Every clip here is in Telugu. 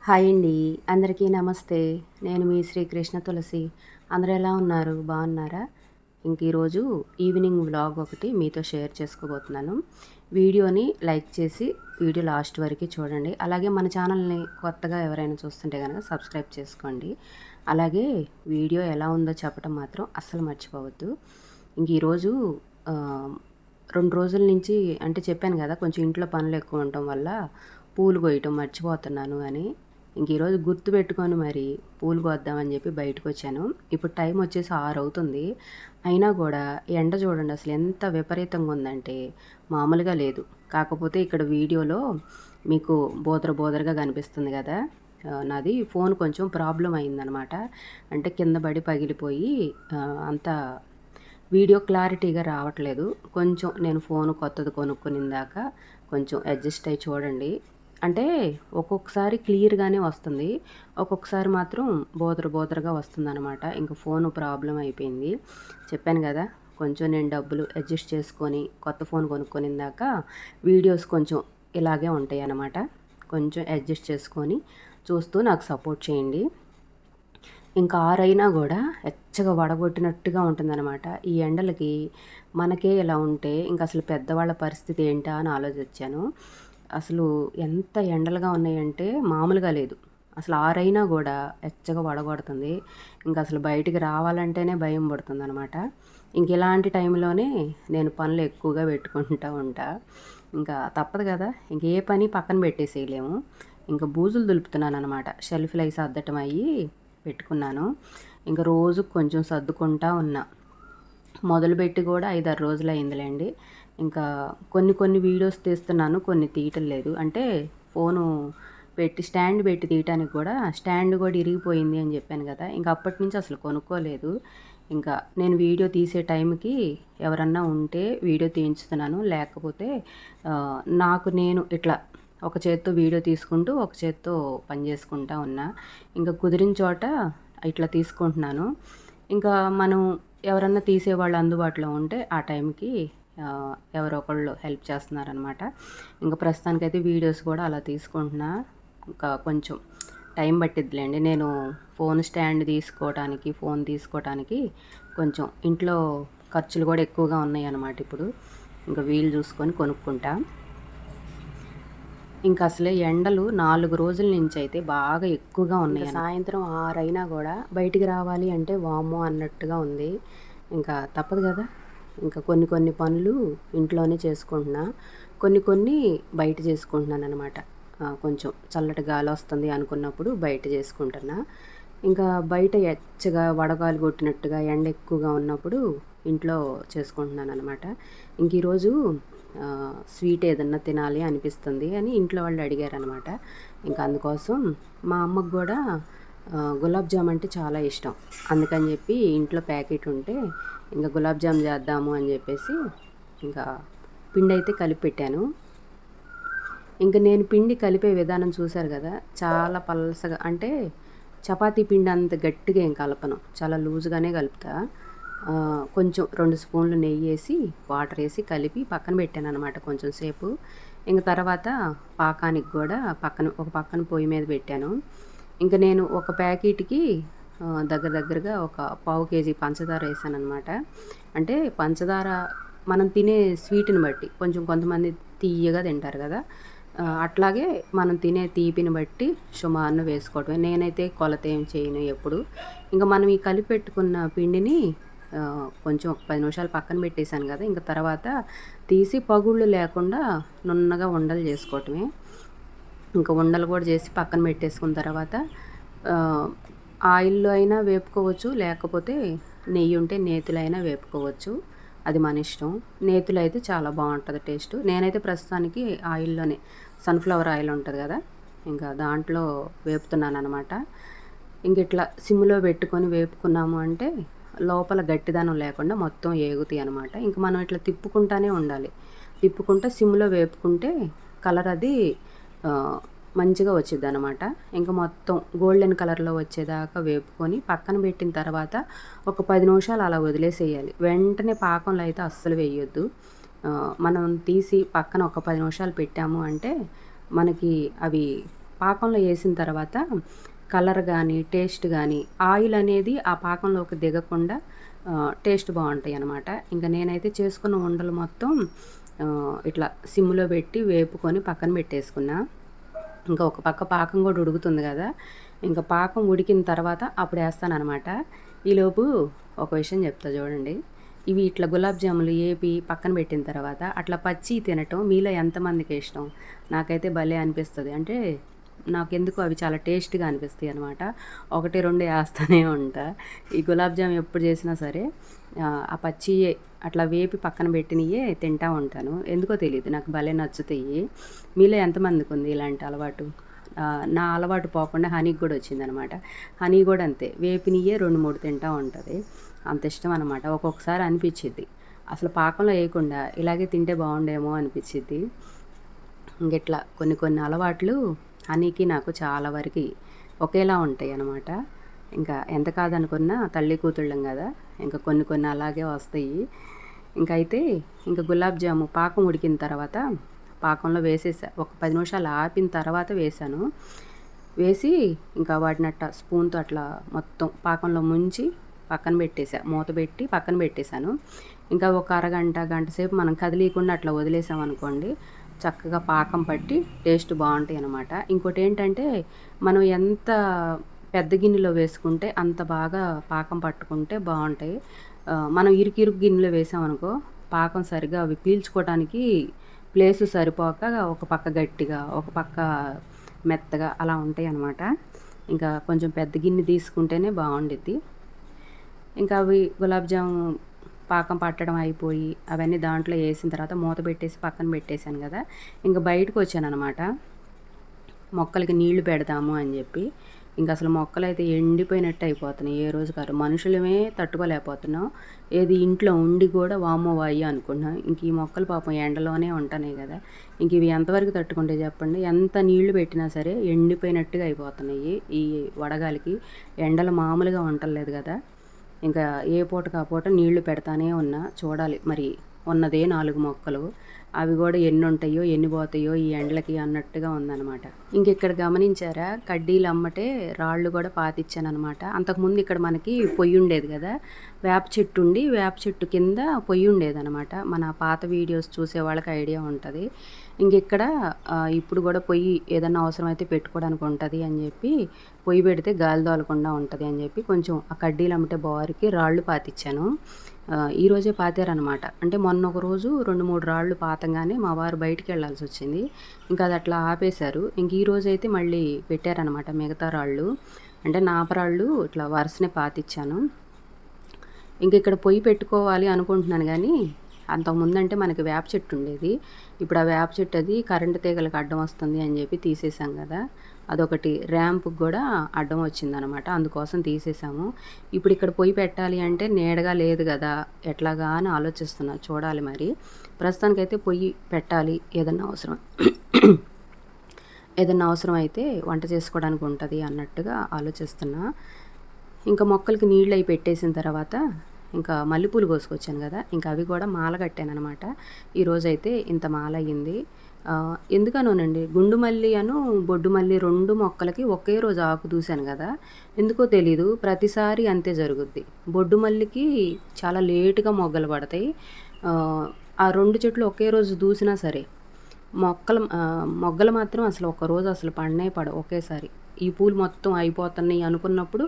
హాయ్ అండి. అందరికీ నమస్తే. నేను మీ శ్రీకృష్ణ తులసి. అందరూ ఎలా ఉన్నారు? బాగున్నారా? ఈరోజు ఈవినింగ్ వ్లాగ్ ఒకటి మీతో షేర్ చేసుకోబోతున్నాను. వీడియోని లైక్ చేసి వీడియో లాస్ట్ వరకు చూడండి. అలాగే మన ఛానల్ని కొత్తగా ఎవరైనా చూస్తుంటే కనుక సబ్స్క్రైబ్ చేసుకోండి. అలాగే వీడియో ఎలా ఉందో చెప్పడం మాత్రం అస్సలు మర్చిపోవద్దు. ఈరోజు 2 రోజుల నుంచి అంటే చెప్పాను కదా, కొంచెం ఇంట్లో పనులు ఎక్కువ ఉండటం వల్ల పూలు కోయటం మర్చిపోతున్నాను అని. ఈరోజు గుర్తుపెట్టుకొని మరి పూలు కోద్దామని చెప్పి బయటకొచ్చాను. ఇప్పుడు టైం వచ్చేసి 6 అవుతుంది. అయినా కూడా ఎండ చూడండి అసలు ఎంత విపరీతంగా ఉందంటే మామూలుగా లేదు. కాకపోతే ఇక్కడ వీడియోలో మీకు బోదరగా కనిపిస్తుంది కదా, నాది ఫోన్ కొంచెం ప్రాబ్లం అయిందనమాట. అంటే కింద పడి పగిలిపోయి అంత వీడియో క్లారిటీగా రావట్లేదు. కొంచెం నేను ఫోను కొత్తది కొనుక్కునిందాక కొంచెం అడ్జస్ట్ అయ్యి చూడండి. అంటే ఒక్కొక్కసారి క్లియర్‌గానే వస్తుంది. ఒక్కొక్కసారి మాత్రం బోదరగా వస్తుందనమాట. ఇంక ఫోను ప్రాబ్లమ్ అయిపోయింది. చెప్పాను గదా, కొంచెం నేను డబ్బులు అడ్జస్ట్ చేసుకొని కొత్త ఫోన్ కొనుక్కునిందాక వీడియోస్ కొంచెం ఇలాగే ఉంటాయన్నమాట. కొంచెం అడ్జస్ట్ చేసుకొని చూస్తూ నాకు సపోర్ట్ చేయండి. ఇంకా ఆరైనా గూడా ఎచ్చగా వడగొట్టినట్టుగా ఉంటుందనమాట. ఈ ఎండలకి మనకే ఇలా ఉంటే ఇంకసలు పెద్దవాళ్ళ పరిస్థితి ఏంటా అని ఆలోచించాను. అసలు ఎంత ఎండలుగా ఉన్నాయంటే మామూలుగా లేదు. అసలు ఆరైనా గూడా ఎచ్చగా వడగొడుతుంది. ఇంకసలు బయటికి రావాలంటేనే భయం పడుతుందనమాట. ఇలాంటి టైంలోనే నేను పనులు ఎక్కువగా పెట్టుకుంటా ఉంటా. ఇంకా తప్పదు గదా, ఏ పని పక్కన పెట్టేసేయలేము. బూజులు దులుపుతున్నాననమాట. షెల్ఫ్‌లు అయి సర్దటం అయ్యి పెట్టుకున్నాను. రోజు కొంచెం సర్దుకుంటా ఉన్నా. మొదలుపెట్టి కూడా 5, 6 రోజులు అయిందిలేండి. కొన్ని వీడియోస్ తీస్తున్నాను, కొన్ని తీయటం లేదు. అంటే ఫోను పెట్టి స్టాండ్ పెట్టి తీయటానికి కూడా స్టాండ్ కూడా ఇరిగిపోయింది అని చెప్పాను కదా. అప్పటి నుంచి అసలు కొనుక్కోలేదు. నేను వీడియో తీసే టైంకి ఎవరన్నా ఉంటే వీడియో తీయించుతున్నాను. లేకపోతే నాకు నేను ఇట్లా ఒక చేత్తో వీడియో తీసుకుంటూ ఒక చేత్తో పని చేసుకుంటా ఉన్నా. కుదిరిన చోట ఇట్లా తీసుకుంటున్నాను. మనం ఎవరన్నా తీసేవాళ్ళు అందుబాటులో ఉంటే ఆ టైంకి ఎవరో ఒకళ్ళు హెల్ప్ చేస్తున్నారనమాట. ప్రస్తుతానికైతే వీడియోస్ కూడా అలా తీసుకుంటున్నా. కొంచెం టైం పట్టిద్దిలేండి. నేను ఫోన్ స్టాండ్ తీసుకోవటానికి, ఫోన్ తీసుకోవటానికి కొంచెం ఇంట్లో ఖర్చులు కూడా ఎక్కువగా ఉన్నాయన్నమాట ఇప్పుడు. వీలు చూసుకొని కొనుక్కుంటా. అసలే ఎండలు 4 రోజుల నుంచి అయితే బాగా ఎక్కువగా ఉన్నాయి. సాయంత్రం 6 అయినా కూడా బయటికి రావాలి అంటే వామ్మో అన్నట్టుగా ఉంది. తప్పదు కదా. కొన్ని పనులు ఇంట్లోనే చేసుకుంటున్నా. కొన్ని బయట చేసుకుంటున్నాననమాట. కొంచెం చల్లటి గాలి వస్తుంది అనుకున్నప్పుడు బయట చేసుకుంటున్నా. బయట ఎచ్చగా వడగాలి కొట్టినట్టుగా ఎండ ఎక్కువగా ఉన్నప్పుడు ఇంట్లో చేసుకుంటున్నాననమాట. ఈరోజు స్వీట్ ఏదన్నా తినాలి అనిపిస్తుంది అని ఇంట్లో వాళ్ళు అడిగారనమాట. అందుకోసం మా అమ్మకు కూడా గులాబ్ జామ్ అంటే చాలా ఇష్టం. అందుకని చెప్పి ఇంట్లో ప్యాకెట్ ఉంటే గులాబ్ జామ్ చేద్దాము అని చెప్పేసి పిండి అయితే కలిపి పెట్టాను. నేను పిండి కలిపే విధానం చూశారు కదా, చాలా పల్సగా, అంటే చపాతీ పిండి అంత గట్టిగా ఏం కలపను, చాలా లూజ్గానే కలుపుతా. కొంచెం 2 స్పూన్లు నెయ్యి వేసి వాటర్ వేసి కలిపి పక్కన పెట్టాను అనమాట కొంచెం సేపు. తర్వాత పాకానికి కూడా ఒక పక్కన పొయ్యి మీద పెట్టాను. నేను ఒక ప్యాకెట్కి దగ్గరగా ఒక పావు కేజీ పంచదార వేసానమాట. అంటే పంచదార మనం తినే స్వీట్ని బట్టి, కొంతమంది తీయగా తింటారు కదా, అట్లాగే మనం తినే తీపిని బట్టి సుమారును వేసుకోవటమే. నేనైతే కొలత ఏం చేయను ఎప్పుడు. మనం ఈ కలిపి పెట్టుకున్న పిండిని కొంచెం ఒక 10 నిమిషాలు పక్కన పెట్టేశాను కదా. తర్వాత తీసి పగుళ్ళు లేకుండా నున్నగా ఉండలు చేసుకోవటమే. ఉండలు కూడా చేసి పక్కన పెట్టేసుకున్న తర్వాత ఆయిల్లో అయినా వేపుకోవచ్చు, లేకపోతే నెయ్యి ఉంటే నేతిలో అయినా వేపుకోవచ్చు. అది మన ఇష్టం. నేతిలో అయితే చాలా బాగుంటుంది టేస్ట్. నేనైతే ప్రస్తుతానికి ఆయిల్లోనే, సన్ఫ్లవర్ ఆయిల్ ఉంటుంది కదా, దాంట్లో వేపుతున్నాను అనమాట. ఇట్లా సిమ్లో పెట్టుకొని వేపుకున్నాము అంటే లోపల గట్టిదనం లేకుండా మొత్తం ఏగుతాయి అనమాట. మనం ఇట్లా తిప్పుకుంటానే ఉండాలి. తిప్పుకుంటే సిమ్లో వేపుకుంటే కలర్ అది మంచిగా వచ్చింది అనమాట. మొత్తం గోల్డెన్ కలర్లో వచ్చేదాకా వేపుకొని పక్కన పెట్టిన తర్వాత ఒక 10 నిమిషాలు అలా వదిలేసేయాలి. వెంటనే పాకంలో అయితే అస్సలు వేయొద్దు. మనం తీసి పక్కన ఒక 10 నిమిషాలు పెట్టాము అంటే మనకి అవి పాకంలో వేసిన తర్వాత కలర్ కానీ టేస్ట్ కానీ ఆయిల్ అనేది ఆ పాకంలోకి దిగకుండా టేస్ట్ బాగుంటాయి అన్నమాట. ఇంకా నేనైతే చేసుకున్న ఉండలు మొత్తం ఇట్లా సిమ్లో పెట్టి వేపుకొని పక్కన పెట్టేసుకున్నా. ఇంకా ఒక పక్క పాకం కూడా ఉడుకుతుంది కదా, ఇంకా పాకం ఉడికిన తర్వాత అప్పుడు వేస్తానన్నమాట. ఈలోపు ఒక విషయం చెప్తా చూడండి. ఇవి ఇట్లా గులాబ్ జాములు ఏపి పక్కన పెట్టిన తర్వాత అట్లా పచ్చి తినటం మీలో ఎంతమందికి ఇష్టం? నాకైతే భలే అనిపిస్తుంది. అంటే నాకెందుకు అవి చాలా టేస్ట్గా అనిపిస్తాయి అనమాట. ఒకటి రెండు వేస్తూనే ఉంటా. ఈ గులాబ్ జామ్ ఎప్పుడు చేసినా సరే ఆ పచ్చియే అట్లా వేపి పక్కన పెట్టినయే తింటూ ఉంటాను. ఎందుకో తెలియదు, నాకు భలే నచ్చుతాయి. మీలో ఎంతమందికి ఉంది ఇలాంటి అలవాటు? నా అలవాటు పోకుండా హనీకి కూడా వచ్చిందనమాట. హనీ కూడా అంతే, వేపినయే 2, 3 తింటూ ఉంటుంది. అంత ఇష్టం అనమాట. ఒక్కొక్కసారి అనిపించిద్ది అసలు పాకంలో వేయకుండా ఇలాగే తింటే బాగుండేమో అనిపించిద్ది. ఇంకెట్లా కొన్ని కొన్ని అలవాట్లు హనీకి నాకు చాలా వరకు ఒకేలా ఉంటాయి అన్నమాట. ఇంకా ఎంత కాదనుకున్నా తల్లి కూతుళ్ళం కదా, ఇంకా కొన్ని కొన్ని అలాగే వస్తాయి. ఇంకా అయితే ఇంకా గులాబ్ జాము పాకం ఉడికిన తర్వాత పాకంలో వేసేసా. ఒక 10 నిమిషాలు ఆపిన తర్వాత వేసాను. వేసి ఇంకా వాటిని అట్లా స్పూన్తో అట్లా మొత్తం పాకంలో ముంచి పక్కన పెట్టేసా. మూత పెట్టి పక్కన పెట్టేశాను. ఇంకా ఒక అరగంట గంట సేపు మనం కదిలీయకుండా అట్లా వదిలేసామనుకోండి, చక్కగా పాకం పట్టి టేస్ట్ బాగుంటాయి అన్నమాట. ఇంకోటి ఏంటంటే మనం ఎంత పెద్ద గిన్నెలో వేసుకుంటే అంత బాగా పాకం పట్టుకుంటే బాగుంటాయి. మనం ఇరుకు గిన్నెలో వేసామనుకో పాకం సరిగా అవి పీల్చుకోవడానికి ప్లేసు సరిపోక ఒక పక్క గట్టిగా ఒక పక్క మెత్తగా అలా ఉంటాయి అన్నమాట. ఇంకా కొంచెం పెద్ద గిన్నె తీసుకుంటేనే బాగుండిద్ది. ఇంకా అవి గులాబ్ జామ్ పాకం పట్టడం అయిపోయి అవన్నీ దాంట్లో వేసిన తర్వాత మూత పెట్టేసి పక్కన పెట్టేశాను కదా, ఇంకా బయటకు వచ్చాను అనమాట. మొక్కలకి నీళ్లు పెడదాము అని చెప్పి. ఇంకా అసలు మొక్కలు అయితే ఎండిపోయినట్టు అయిపోతున్నాయి. ఏ రోజు కాదు, మనుషులమే తట్టుకోలేకపోతున్నాం. ఏది ఇంట్లో ఉండి కూడా వామ్మో వాయి అనుకుంటున్నాం. ఇంక ఈ మొక్కలు పాపం ఎండలోనే ఉంటున్నాయి కదా, ఇంక ఇవి ఎంతవరకు తట్టుకుంటే చెప్పండి. ఎంత నీళ్లు పెట్టినా సరే ఎండిపోయినట్టుగా అయిపోతున్నాయి. ఈ వడగాలికి ఎండలు మామూలుగా ఉండలేదు కదా. ఇంకా ఏ పూటకు ఆ పూట నీళ్లు పెడతానే ఉన్నా. చూడాలి మరి, ఉన్నదే 4 మొక్కలు, అవి కూడా ఎన్ని ఉంటాయో ఎన్ని పోతాయో ఈ ఎండలకి అన్నట్టుగా ఉందన్నమాట. ఇంక ఇక్కడ గమనించారా, కడ్డీలు అమ్మటే రాళ్ళు కూడా పాతిచ్చాను అనమాట. అంతకుముందు ఇక్కడ మనకి పొయ్యి ఉండేది కదా, వేప చెట్టు ఉండి వేప చెట్టు కింద పొయ్యి ఉండేది అనమాట. మన పాత వీడియోస్ చూసే వాళ్ళకి ఐడియా ఉంటుంది. ఇంక ఇక్కడ ఇప్పుడు కూడా పొయ్యి ఏదన్నా అవసరం అయితే పెట్టుకోవడానికి ఉంటుంది అని చెప్పి పొయ్యి పెడితే గాలి దోలకుండా ఉంటుంది అని చెప్పి కొంచెం ఆ కడ్డీలు అమ్మటే బారికి రాళ్ళు పాతిచ్చాను. ఈరోజే పాతారనమాట. అంటే మొన్న ఒక రోజు 2-3 రాళ్ళు పాతంగానే మా వారు బయటికి వెళ్ళాల్సి వచ్చింది. ఇంకా అది అట్లా ఆపేశారు. ఇంక ఈరోజు అయితే మళ్ళీ పెట్టారనమాట మిగతా రాళ్ళు. అంటే నాపరాళ్ళు ఇట్లా వరుసనే పాతిచ్చాను. ఇంక ఇక్కడ పొయ్యి పెట్టుకోవాలి అనుకుంటున్నాను కానీ, అంతకుముందంటే మనకి వేప చెట్టు ఉండేది. ఇప్పుడు ఆ వేప చెట్టు అది కరెంటు తీగలకు అడ్డం వస్తుంది అని చెప్పి తీసేసాం కదా, అదొకటి ర్యాంప్కి కూడా అడ్డం వచ్చిందనమాట. అందుకోసం తీసేసాము. ఇప్పుడు ఇక్కడ పొయ్యి పెట్టాలి అంటే నీడగా లేదు కదా, ఎట్లాగా అని ఆలోచిస్తున్నా. చూడాలి మరి. ప్రస్తుతానికైతే పొయ్యి పెట్టాలి, ఏదన్నా అవసరం అయితే వంట చేసుకోవడానికి ఉంటుంది అన్నట్టుగా ఆలోచిస్తున్నా. ఇంకా మొక్కలకి నీళ్ళు అవి పెట్టేసిన తర్వాత ఇంకా మల్లెపూలు కోసుకొచ్చాను కదా, ఇంకా అవి కూడా మాల కట్టాను అనమాట. ఈరోజైతే ఇంత మాల అయ్యింది. ఎందుకనోనండి, గుండు మల్లి బొడ్డు మల్లి 2 మొక్కలకి ఒకే రోజు ఆకు దూశాను కదా, ఎందుకో తెలీదు ప్రతిసారి అంతే జరుగుద్ది. బొడ్డు మల్లికి చాలా లేటుగా మొగ్గలు పడతాయి. ఆ 2 చెట్లు ఒకే రోజు దూసినా సరే మొగ్గలు మాత్రం అసలు ఒక్కరోజు అసలు పడనే పడవు ఒకేసారి. ఈ పూలు మొత్తం అయిపోతున్నాయి అనుకున్నప్పుడు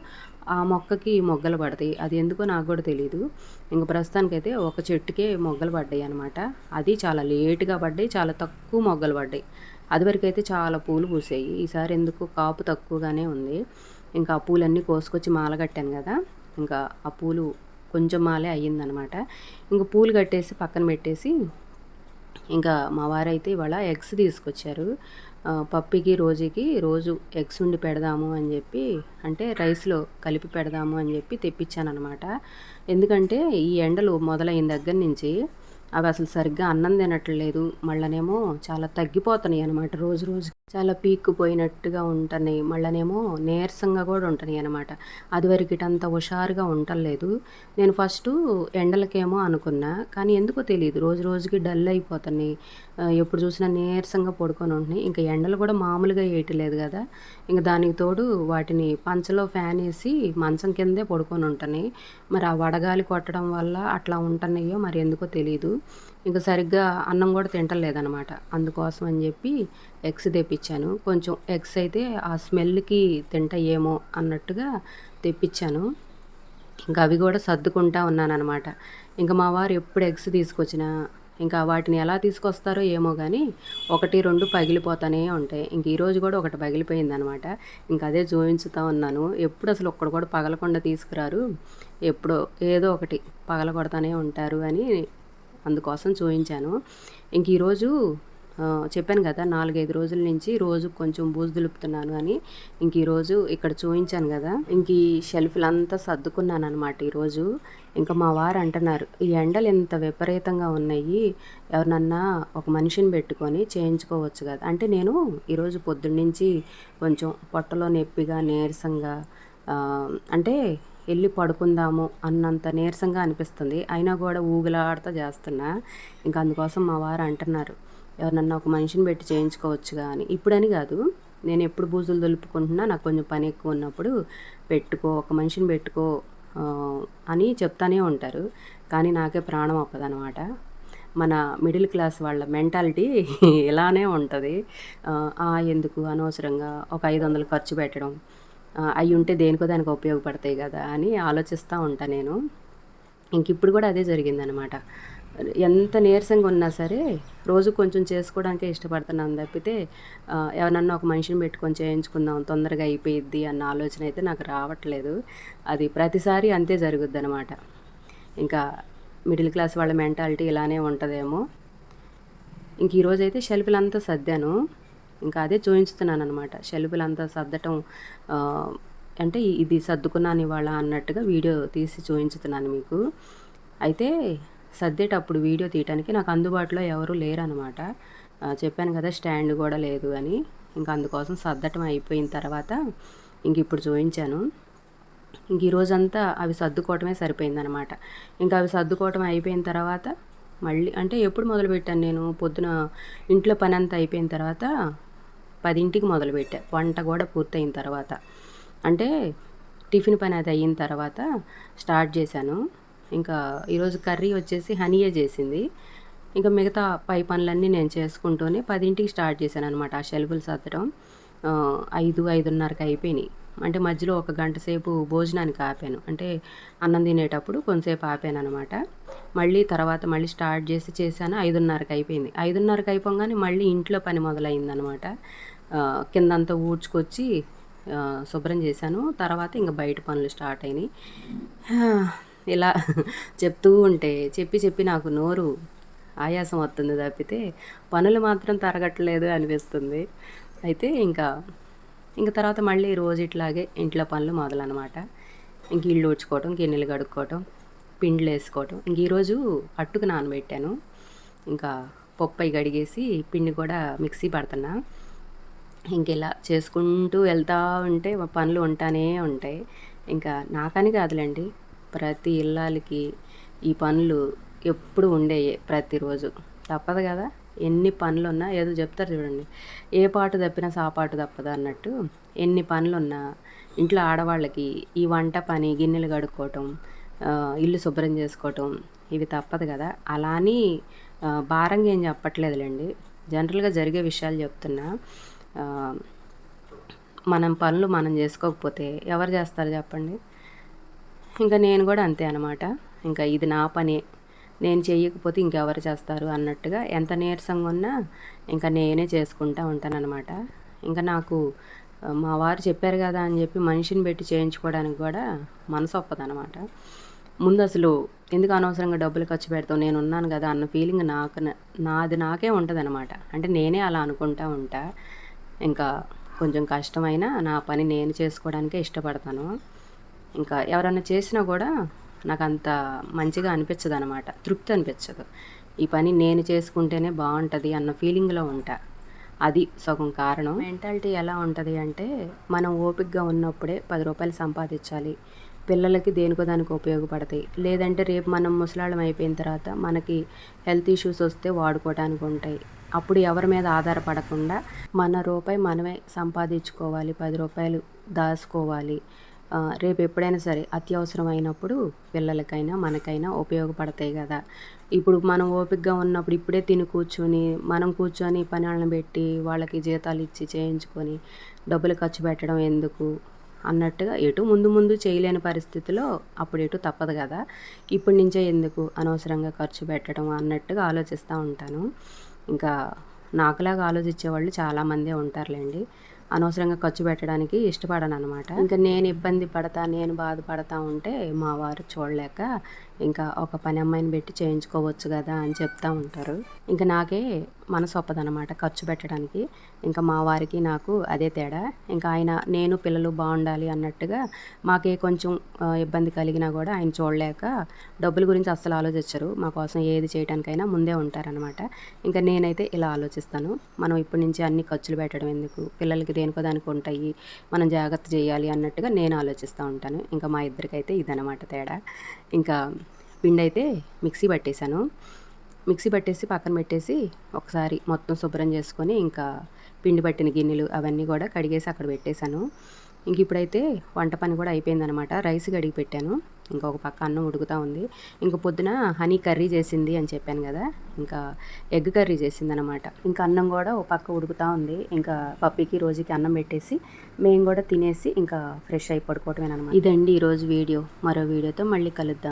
ఆ మొక్కకి మొగ్గలు పడతాయి. అది ఎందుకో నాకు కూడా తెలీదు. ఇంక ప్రస్తుతానికైతే ఒక చెట్టుకే మొగ్గలు పడ్డాయి అనమాట. అది చాలా లేటుగా పడ్డాయి, చాలా తక్కువ మొగ్గలు పడ్డాయి. అదివరకైతే చాలా పూలు పూసాయి. ఈసారి ఎందుకు కాపు తక్కువగానే ఉంది. ఇంకా ఆ పూలన్నీ కోసుకొచ్చి మాల కట్టాను కదా, ఇంకా ఆ పూలు కొంచెం మాలే అయ్యిందనమాట. ఇంక పూలు కట్టేసి పక్కన పెట్టేసి ఇంకా మా వారైతే ఇవాళ ఎగ్స్ తీసుకొచ్చారు. పప్పికి రోజుకి రోజు ఎగ్స్ ఉండి పెడదాము అని చెప్పి, అంటే రైస్లో కలిపి పెడదాము అని చెప్పి తెప్పించాను అనమాట. ఎందుకంటే ఈ ఎండలు మొదలైన దగ్గర నుంచి అవి అసలు సరిగ్గా అన్నం తినట్లేదు. మళ్ళనేమో చాలా తగ్గిపోతున్నాయి అనమాట రోజు రోజుకి. చాలా పీక్కుపోయినట్టుగా ఉంటున్నాయి. మళ్ళనేమో నీరసంగా కూడా ఉంటున్నాయి అనమాట. అదివరకిటంత హుషారుగా ఉండలేదు. నేను ఫస్టు ఎండలకేమో అనుకున్నా. కానీ ఎందుకో తెలీదు రోజు రోజుకి డల్ అయిపోతున్నాయి. ఎప్పుడు చూసినా నీరసంగా పడుకొని ఉంటున్నాయి. ఇంకా ఎండలు కూడా మామూలుగా ఏయట్లేదు కదా! ఇంక దానికి తోడు వాటిని పంచలో ఫ్యాన్ ఏసి మంచం కిందే పడుకొని ఉంటున్నాయి. మరి ఆ వడగాలి కొట్టడం వల్ల అట్లా ఉంటున్నాయో మరి ఎందుకో తెలీదు. ఇంక సరిగ్గా అన్నం కూడా తింటలేదనమాట. అందుకోసం అని చెప్పి ఎగ్స్ తెప్పించాను. కొంచెం ఎగ్స్ అయితే ఆ స్మెల్‌కి తింటాయేమో అన్నట్టుగా తెప్పించాను. ఇంకా అవి కూడా సర్దుకుంటా ఉన్నాననమాట. ఇంక మా వారు ఎప్పుడు ఎగ్స్ తీసుకొచ్చినా ఇంకా వాటిని ఎలా తీసుకొస్తారో ఏమో గానీ 1, 2 పగిలిపోతానే ఉంటాయి. ఇంక ఈరోజు కూడా ఒకటి పగిలిపోయిందనమాట. ఇంక అదే చూయించుతా ఉన్నాను. ఎప్పుడు అసలు ఒక్కటి కూడా పగలకుండా తీసుకురారు. ఎప్పుడో ఏదో ఒకటి పగలగొడతానే ఉంటారు అని అందుకోసం చూయించాను. ఇంక ఈరోజు చెప్పాను కదా! 4, 5 రోజుల నుంచి రోజు కొంచెం బూజు దులుపుతున్నాను అని. ఇంక ఈరోజు ఇక్కడ చూయించాను గదా! ఇంక ఈ షెల్ఫ్‌లంతా సర్దుకున్నాననమాట ఈరోజు. ఇంక మా వారు అంటున్నారు, "ఈ ఎండలు ఇంత విపరీతంగా ఉన్నాయి. ఎవరినన్నా ఒక మనిషిని పెట్టుకొని చేయించుకోవచ్చు గదా!" అంటే నేను ఈరోజు పొద్దున్నుంచి కొంచెం పొట్టలో నొప్పిగా, నీరసంగా అంటే ఎళ్లి పడుకుందాము అన్నంత నీరసంగా అనిపిస్తుంది. అయినా గూడా ఊగులాడుతా చేస్తున్నా. ఇంక అందుకోసం మా వారు అంటున్నారు, ఎవరినన్నా ఒక మనిషిని పెట్టి చేయించుకోవచ్చుగా అని. ఇప్పుడని గాదు, నేనెప్పుడు బూజులు దులుపుకుంటున్నా నాకు కొంచెం పని ఎక్కువున్నప్పుడు పెట్టుకో, ఒక మనిషిని పెట్టుకో అని చెప్తానే ఉంటారు. కానీ నాకే ప్రాణం అప్పదనమాట. మన మిడిల్ క్లాస్ వాళ్ళ మెంటాలిటీ ఇలానే ఉంటది. ఎందుకు అనవసరంగా ఒక 500 ఖర్చు పెట్టడం. అయ్యుంటే దేనికో దానికి ఉపయోగపడతాయి గదా! అని ఆలోచిస్తా ఉంటా నేను. ఇంకిప్పుడు గూడా అదే జరిగిందనమాట. ఎంత నీరసంగా ఉన్నా సరే, రోజు కొంచెం చేసుకోవడానికే ఇష్టపడుతున్నాను తప్పితే, ఎవరినన్నా ఒక మనిషిని పెట్టుకొని చేయించుకుందాం, తొందరగా అయిపోయిద్ది అన్న ఆలోచన అయితే నాకు రావట్లేదు. అది ప్రతిసారి అంతే జరుగుద్దనమాట. ఇంకా మిడిల్ క్లాస్ వాళ్ళ మెంటాలిటీ ఇలానే ఉంటదేమో. ఇంక ఈరోజైతే షెల్ఫ్‌లంతా సర్దాను. ఇంకా అదే చూయించుతున్నాననమాట. షెల్ఫ్‌లంతా సర్దటం అంటే ఇది సర్దుకున్నాను ఇవాళ అన్నట్టుగా వీడియో తీసి చూయించుతున్నాను మీకు. అయితే సర్దేటప్పుడు వీడియో తీయటానికి నాకు అందుబాటులో ఎవరు లేరనమాట. చెప్పాను కదా! స్టాండ్ గూడా లేదు అని. ఇంక అందుకోసం సర్దటం అయిపోయిన తర్వాత ఇంకిప్పుడు చూయించాను. ఇంక ఈ రోజంతా అవి సర్దుకోవటమే సరిపోయిందనమాట. ఇంకా అవి సర్దుకోవటం అయిపోయిన తర్వాత మళ్ళీ అంటే ఎప్పుడు మొదలుపెట్టాను నేను పొద్దున ఇంట్లో పనంతా అయిపోయిన తర్వాత 10కి మొదలుపెట్టా. వంట గూడా పూర్తయిన తర్వాత. అంటే టిఫిన్ పని అది అయిన తర్వాత స్టార్ట్ చేశాను. ఇంకా ఈరోజు కర్రీ వచ్చేసి హనీయే చేసింది. ఇంకా మిగతా పై పనులన్నీ నేను చేసుకుంటూనే 10కి స్టార్ట్ చేశాననమాట ఆ షెల్ఫులు సర్దడం. 5, 5:30కి అయిపోయినాయి. అంటే మధ్యలో ఒక గంట సేపు భోజనానికి ఆపాను. అంటే అన్నం తినేటప్పుడు కొంతసేపు ఆపాననమాట. మళ్ళీ తర్వాత మళ్ళీ స్టార్ట్ చేశాను. 5:30కి అయిపోయింది. 5:30కి అయిపోగానే మళ్ళీ ఇంట్లో పని మొదలైందనమాట. కిందంతా ఊడ్చుకొచ్చి శుభ్రం చేశాను. తర్వాత ఇంక బయట పనులు స్టార్ట్ అయినాయి. ఇలా చెప్తూ ఉంటే చెప్పి నాకు నోరు ఆయాసం వస్తుంది తప్పితే పనులు మాత్రం తరగట్లేదు అనిపిస్తుంది. అయితే ఇంక తర్వాత మళ్ళీ రోజు ఇట్లాగే ఇంట్లో పనులు మొదలనమాట. ఇంక ఇల్లు ఊడ్చుకోవటం, గిన్నెలు కడుక్కోవటం, పిండిలేసుకోవటం. ఇంక ఈరోజు అట్టుకు నానబెట్టాను. ఇంకా పప్పు అయి కడిగేసి పిండి కూడా మిక్సీ పడుతున్నా. ఇంకిలా చేసుకుంటూ వెళ్తా ఉంటే పనులు ఉంటానే ఉంటాయి. ఇంకా నాకని కాదులెండి, ప్రతి ఇల్లాలికి ఈ పనులు ఎప్పుడు ఉండేయే ప్రతిరోజు. తప్పదు కదా! ఎన్ని పనులున్నా ఏదో చెప్తారు చూడండి, ఏ పాటు తప్పినా సాపాటు తప్పదు అన్నట్టు. ఎన్ని పనులున్నా ఇంట్లో ఆడవాళ్ళకి ఈ వంట పని, గిన్నెలు కడుక్కోవటం, ఇల్లు శుభ్రం చేసుకోవటం ఇవి తప్పదు కదా! అలా అని భారంగా ఏం చెప్పట్లేదులెండి. జనరల్‌గా జరిగే విషయాలు చెప్తున్నా. మనం పనులు మనం చేసుకోకపోతే ఎవరు చేస్తారు చెప్పండి? ఇంకా నేను కూడా అంతే అనమాట. ఇంకా ఇది నా పనే, నేను చెయ్యకపోతే ఇంకెవరు చేస్తారు అన్నట్టుగా ఎంత నీరసంగా ఉన్నా ఇంకా నేనే చేసుకుంటా ఉంటాననమాట. ఇంకా నాకు మా వారు చెప్పారు కదా అని చెప్పి మనిషిని పెట్టి చేయించుకోవడానికి కూడా మనసు ఒప్పదనమాట. ముందు అసలు ఎందుకు అనవసరంగా డబ్బులు ఖర్చు పెడతాం, నేనున్నాను కదా అన్న ఫీలింగ్ నాది నాకే ఉంటదనమాట. అంటే నేనే అలా అనుకుంటా ఉంటా. ఇంకా కొంచెం కష్టమైనా నా పని నేను చేసుకోవడానికే ఇష్టపడతాను. ఇంకా ఎవరన్నా చేసినా కూడా నాకంత మంచిగా అనిపించదనమాట. తృప్తి అనిపించదు. ఈ పని నేను చేసుకుంటేనే బాగుంటుంది అన్న ఫీలింగ్లో ఉంటా. అది సగం కారణం. మెంటాలిటీ ఎలా ఉంటుంది అంటే, మనం ఓపికగా ఉన్నప్పుడే 10 రూపాయలు సంపాదించాలి, పిల్లలకి దేనికో దానికి ఉపయోగపడతాయి. లేదంటే రేపు మనం ముసలాళ్ళం అయిపోయిన తర్వాత మనకి హెల్త్ ఇష్యూస్ వస్తే వాడుకోవడానికి ఉంటాయి. అప్పుడు ఎవరి మీద ఆధారపడకుండా మన రూపాయి మనమే సంపాదించుకోవాలి, 10 రూపాయలు దాచుకోవాలి. రేపు ఎప్పుడైనా సరే అత్యవసరమైనప్పుడు పిల్లలకైనా మనకైనా ఉపయోగపడతాయి కదా. ఇప్పుడు మనం ఓపికగా ఉన్నప్పుడు ఇప్పుడే తిని కూర్చొని మనం కూర్చొని పని వాళ్ళని పెట్టి వాళ్ళకి జీతాలు ఇచ్చి చేయించుకొని డబ్బులు ఖర్చు పెట్టడం ఎందుకు అన్నట్టుగా, ఎటు ముందు ముందు చేయలేని పరిస్థితిలో అప్పుడు ఎటు తప్పదు కదా. ఇప్పటి నుంచే ఎందుకు అనవసరంగా ఖర్చు పెట్టడం అన్నట్టుగా ఆలోచిస్తూ ఉంటాను. ఇంకా నాకులాగా ఆలోచించేవాళ్ళు చాలామందే ఉంటారులేండి. అనవసరంగా ఖర్చు పెట్టడానికి ఇష్టపడను అనమాట. ఇంకా నేను ఇబ్బంది పడతా, నేను బాధపడతా ఉంటే మా వారు చూడలేక ఇంకా ఒక పని అమ్మాయిని పెట్టి చేయించుకోవచ్చు కదా అని చెప్తూ ఉంటారు. ఇంకా నాకే మనసు ఒప్పదనమాట ఖర్చు పెట్టడానికి. ఇంకా మా వారికి నాకు అదే తేడా. ఇంకా ఆయన నేను పిల్లలు బాగుండాలి అన్నట్టుగా మాకే కొంచెం ఇబ్బంది కలిగినా కూడా ఆయన చూడలేక డబ్బుల గురించి అస్సలు ఆలోచించరు. మా కోసం ఏది చేయడానికైనా ముందే ఉంటారనమాట. ఇంకా నేనైతే ఇలా ఆలోచిస్తాను, మనం ఇప్పటి నుంచి అన్ని ఖర్చులు పెట్టడం ఎందుకు, పిల్లలకి దేనికో దానికి ఉంటాయి, మనం జాగ్రత్త చేయాలి అన్నట్టుగా నేను ఆలోచిస్తూ ఉంటాను. ఇంకా మా ఇద్దరికైతే ఇదనమాట తేడా. ఇంకా పిండి అయితే మిక్సీ పట్టేశాను. మిక్సీ పట్టేసి పక్కన పెట్టేసి ఒకసారి మొత్తం శుభ్రం చేసుకొని ఇంకా పిండి పట్టిన గిన్నెలు అవన్నీ కూడా కడిగేసి అక్కడ పెట్టేశాను. ఇంక ఇప్పుడైతే వంట పని కూడా అయిపోయిందనమాట. రైస్ కడిగి పెట్టాను, ఇంకొక పక్క అన్నం ఉడుకుతూ ఉంది. ఇంక పొద్దున హనీ కర్రీ చేసింది అని చెప్పాను కదా, ఇంకా ఎగ్ కర్రీ చేసిందనమాట. ఇంకా అన్నం కూడా ఒక పక్క ఉడుకుతూ ఉంది. ఇంకా పప్పికి రోజుకి అన్నం పెట్టేసి మేము కూడా తినేసి ఇంకా ఫ్రెష్ అయి పడుకోవటమేనమాట. ఇదండి ఈరోజు వీడియో. మరో వీడియోతో మళ్ళీ కలుద్దాం.